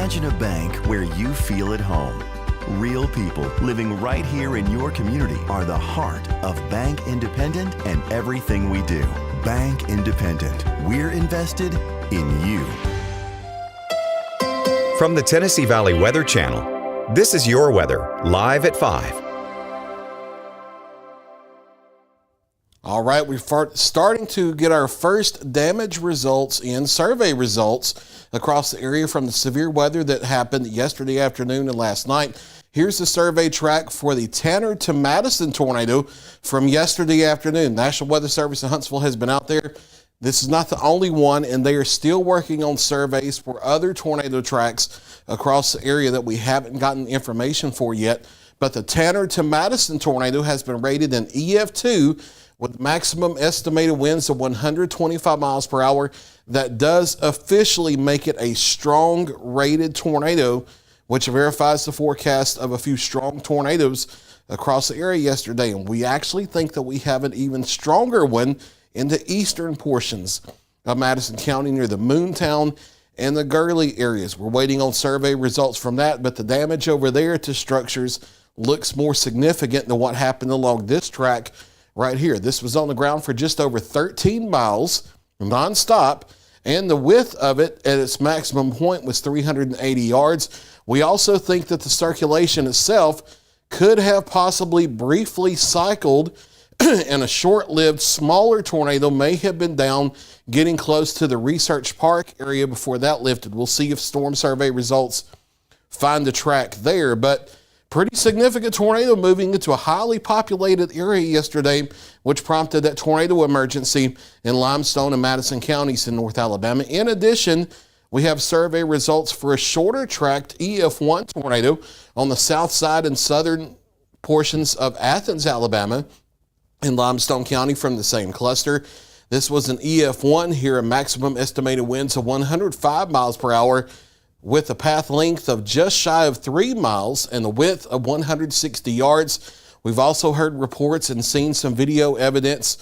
Imagine a bank where you feel at home. Real people living right here in your community are the heart of Bank Independent and everything we do. Bank Independent. We're invested in you. From the Tennessee Valley Weather Channel, this is your weather, live at 5. All right, we're starting to get our first damage results in, survey results across the area from the severe weather that happened yesterday afternoon and last night. Here's the survey track for the Tanner to Madison tornado from yesterday afternoon. National Weather Service in Huntsville has been out there. This is not the only one, and they are still working on surveys for other tornado tracks across the area that we haven't gotten information for yet. But the Tanner to Madison tornado has been rated an EF2 with maximum estimated winds of 125 miles per hour. That does officially make it a strong rated tornado, which verifies the forecast of a few strong tornadoes across the area yesterday. And we actually think that we have an even stronger one in the eastern portions of Madison County near the Moontown and the Gurley areas. We're waiting on survey results from that, but the damage over there to structures looks more significant than what happened along this track right here. This was on the ground for just over 13 miles nonstop, and the width of it at its maximum point was 380 yards. We also think that the circulation itself could have possibly briefly cycled and a short-lived smaller tornado may have been down getting close to the Research Park area before that lifted. We'll see if storm survey results find the track there, but pretty significant tornado moving into a highly populated area yesterday, which prompted that tornado emergency in Limestone and Madison counties in North Alabama. In addition, we have survey results for a shorter tracked EF1 tornado on the south side and southern portions of Athens, Alabama, in Limestone County from the same cluster. This was an EF1 here, a maximum estimated winds of 105 miles per hour with a path length of just shy of 3 miles and a width of 160 yards. We've also heard reports and seen some video evidence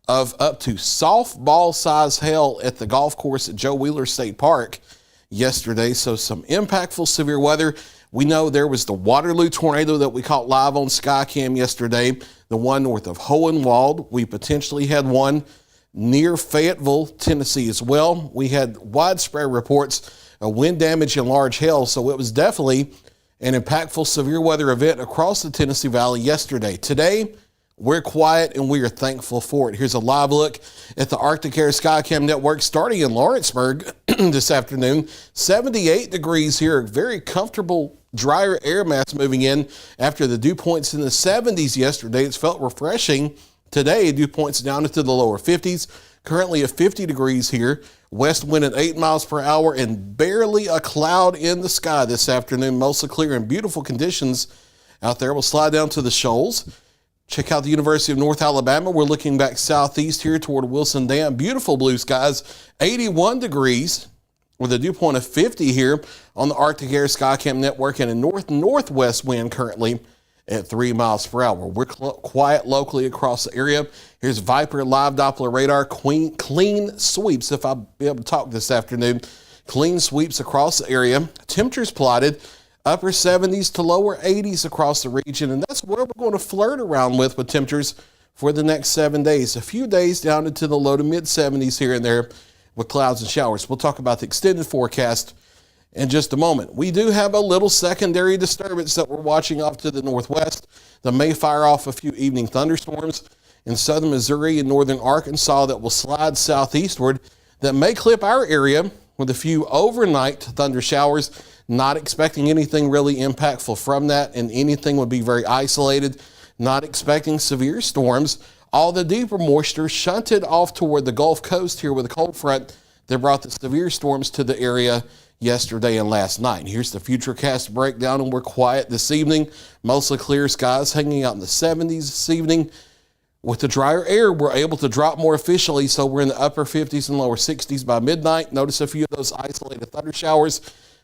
of up to softball-size hail at the golf course at Joe Wheeler State Park yesterday. So some impactful severe weather. We know there was the Waterloo tornado that we caught live on Skycam yesterday, the one north of Hohenwald. We potentially had one near Fayetteville, Tennessee as well. We had widespread reports of wind damage and large hail, so it was definitely an impactful severe weather event across the Tennessee Valley yesterday. Today, we're quiet and we are thankful for it. Here's a live look at the Arctic Air Skycam network starting in Lawrenceburg this afternoon. 78 degrees here, very comfortable drier air mass moving in after the dew points in the 70s yesterday. It's felt refreshing today. Dew points down into the lower 50s. Currently at 50 degrees here. West wind at 8 miles per hour and barely a cloud in the sky this afternoon. Mostly clear and beautiful conditions out there. We'll slide down to the shoals. Check out the University of North Alabama. We're looking back southeast here toward Wilson Dam. Beautiful blue skies. 81 degrees with a dew point of 50 here on the Arctic Air Skycam network, and a north-northwest wind currently at 3 miles per hour. We're quiet locally across the area. Here's Viper live Doppler radar. Clean sweeps, if I'll be able to talk this afternoon. Clean sweeps across the area. Temperatures plotted upper 70s to lower 80s across the region, and that's where we're going to flirt around with temperatures for the next 7 days. A few days down into the low to mid 70s here and there with clouds and showers. We'll talk about the extended forecast in just a moment. We do have a little secondary disturbance that we're watching off to the northwest that may fire off a few evening thunderstorms in southern Missouri and northern Arkansas that will slide southeastward that may clip our area with a few overnight thunder showers. Not expecting anything really impactful from that, and anything would be very isolated. Not expecting severe storms. All the deeper moisture shunted off toward the Gulf Coast here with a cold front that brought the severe storms to the area yesterday and last night. Here's the Futurecast breakdown, and we're quiet this evening. Mostly clear skies hanging out in the 70s this evening. With the drier air, we're able to drop more efficiently, so we're in the upper 50s and lower 60s by midnight. Notice a few of those isolated thunder showers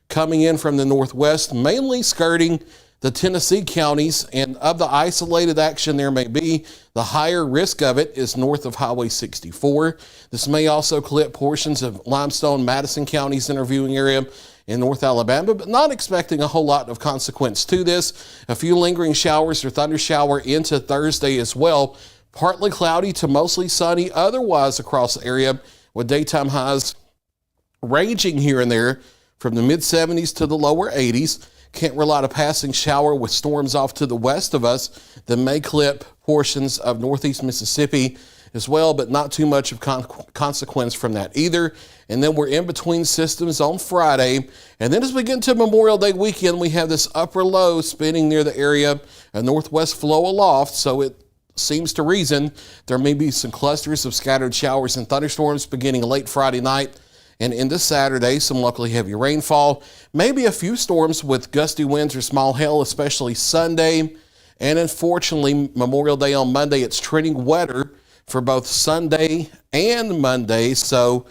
coming in from the northwest, mainly skirting the Tennessee counties, and of the isolated action there may be, the higher risk of it is north of Highway 64. This may also clip portions of Limestone, Madison counties in our viewing area, in North Alabama, but not expecting a whole lot of consequence to this. A few lingering showers or thunder shower into Thursday as well. Partly cloudy to mostly sunny otherwise across the area, with daytime highs ranging here and there from the mid-70s to the lower 80s. Can't rely on a passing shower with storms off to the west of us that may clip portions of northeast Mississippi as well, but not too much of consequence from that either. And then we're in between systems on Friday. And then as we get into Memorial Day weekend, we have this upper low spinning near the area, a northwest flow aloft. So it seems to reason there may be some clusters of scattered showers and thunderstorms beginning late Friday night and into Saturday, some locally heavy rainfall, maybe a few storms with gusty winds or small hail, especially Sunday. And unfortunately, Memorial Day on Monday, it's trending wetter for both Sunday and Monday. So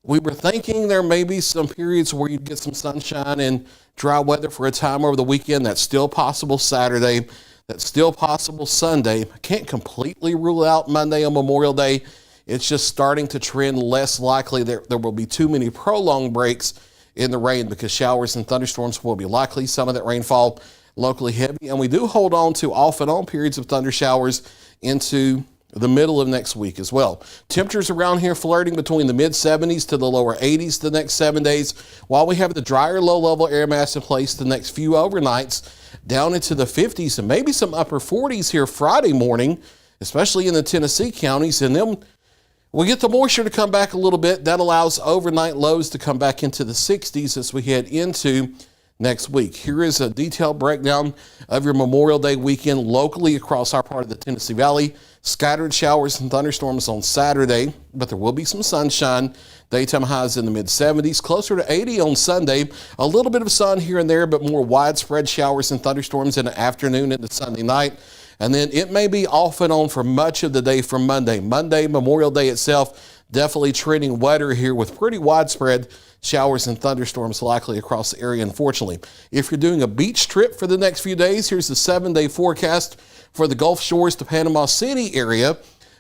we were thinking there may be some periods where you'd get some sunshine and dry weather for a time over the weekend. That's still possible Saturday. That's still possible Sunday. I can't completely rule out Monday on Memorial Day. It's just starting to trend less likely. There will be too many prolonged breaks in the rain because showers and thunderstorms will be likely. Some of that rainfall locally heavy. And we do hold on to off and on periods of thunder showers into the middle of next week as well. Temperatures around here flirting between the mid-70s to the lower 80s the next 7 days, while we have the drier low-level air mass in place the next few overnights down into the 50s and maybe some upper 40s here Friday morning, especially in the Tennessee counties. And then we'll get the moisture to come back a little bit. That allows overnight lows to come back into the 60s as we head into next week. Here is a detailed breakdown of your Memorial Day weekend locally across our part of the Tennessee Valley. Scattered showers and thunderstorms on Saturday, but there will be some sunshine. Daytime highs in the mid-70s, closer to 80 on Sunday. A little bit of sun here and there, but more widespread showers and thunderstorms in the afternoon into Sunday night. And then it may be off and on for much of the day from Monday. Monday, Memorial Day itself, definitely trending wetter here with pretty widespread showers and thunderstorms likely across the area, unfortunately. If you're doing a beach trip for the next few days, here's the 7-day forecast for the Gulf Shores to Panama City area.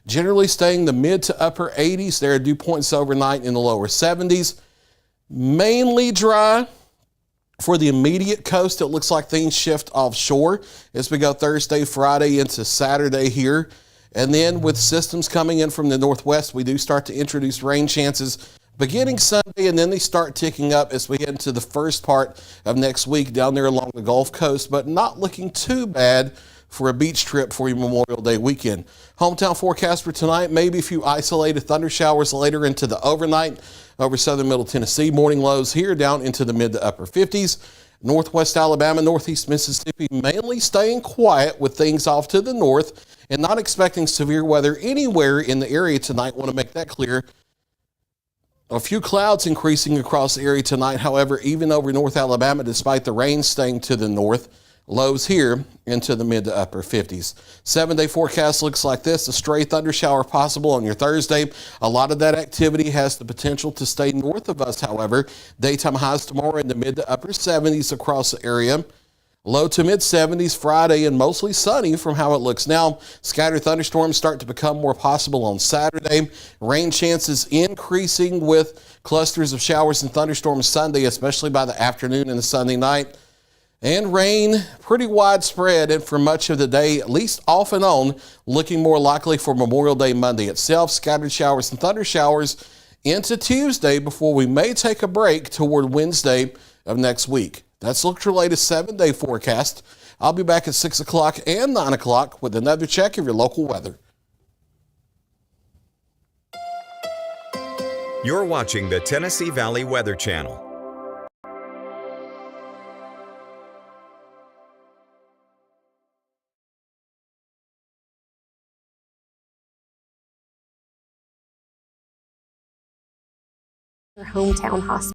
Generally staying the mid to upper 80s. There are dew points overnight in the lower 70s. Mainly dry. For the immediate coast, it looks like things shift offshore as we go Thursday, Friday into Saturday here. And then with systems coming in from the northwest, we do start to introduce rain chances beginning Sunday, and then they start ticking up as we head into the first part of next week down there along the Gulf Coast, but not looking too bad for a beach trip for your Memorial Day weekend. Hometown forecast for tonight, maybe a few isolated thunder showers later into the overnight over southern middle Tennessee. Morning lows here down into the mid to upper 50s. Northwest Alabama, northeast Mississippi, mainly staying quiet with things off to the north and not expecting severe weather anywhere in the area tonight. Want to make that clear. A few clouds increasing across the area tonight, however, even over North Alabama, despite the rain staying to the north. Lows here into the mid to upper 50s. 7-day forecast looks like this. A stray thunder shower possible on your Thursday. A lot of that activity has the potential to stay north of us, however. Daytime highs tomorrow in the mid to upper 70s across the area. Low to mid 70s Friday and mostly sunny from how it looks now. Scattered thunderstorms start to become more possible on Saturday. Rain chances increasing with clusters of showers and thunderstorms Sunday, especially by the afternoon and the Sunday night. And rain pretty widespread and for much of the day, at least off and on, looking more likely for Memorial Day Monday itself. Scattered showers and thunder showers into Tuesday before we may take a break toward Wednesday of next week. That's Look Your latest 7-day forecast. I'll be back at 6 o'clock and 9 o'clock with another check of your local weather. You're watching the Tennessee Valley Weather Channel. Hometown hospital.